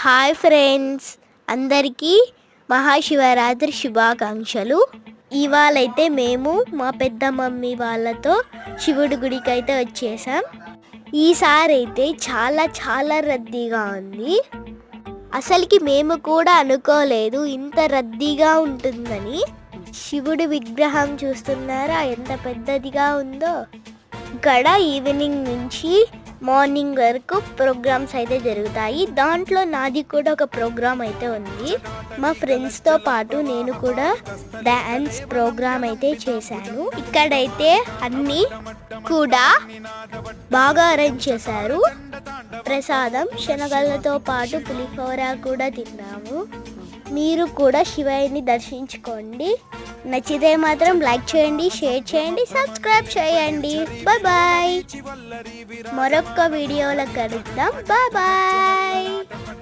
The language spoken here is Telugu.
హాయ్ ఫ్రెండ్స్, అందరికీ మహాశివరాత్రి శుభాకాంక్షలు. ఇవాళైతే మేము మా పెద్ద మమ్మీ వాళ్ళతో శివుడి గుడికి అయితే వచ్చేసాం. ఈసారి అయితే చాలా చాలా రద్దీగా ఉంది. అసలుకి మేము కూడా అనుకోలేదు ఇంత రద్దీగా ఉంటుందని. శివుడి విగ్రహం చూస్తున్నారా ఎంత పెద్దదిగా ఉందో. ఇక్కడ ఈవినింగ్ నుంచి మార్నింగ్ వరకు ప్రోగ్రామ్స్ అయితే జరుగుతాయి. దాంట్లో నాది కూడా ఒక ప్రోగ్రామ్ అయితే ఉంది. మా ఫ్రెండ్స్తో పాటు నేను కూడా డ్యాన్స్ ప్రోగ్రామ్ అయితే చేశాను. ఇక్కడైతే అన్నీ కూడా బాగా అరేంజ్ చేశారు. ప్రసాదం శనగలతో పాటు పులిహోర కూడా తిన్నాము. మీరు కూడా శివయ్యని దర్శించుకోండి. నచ్చితే మాత్రం లైక్ చేయండి, షేర్ చేయండి, సబ్స్క్రైబ్ చేయండి. Bye bye. మరొక వీడియోలో కలుద్దాం. Bye bye.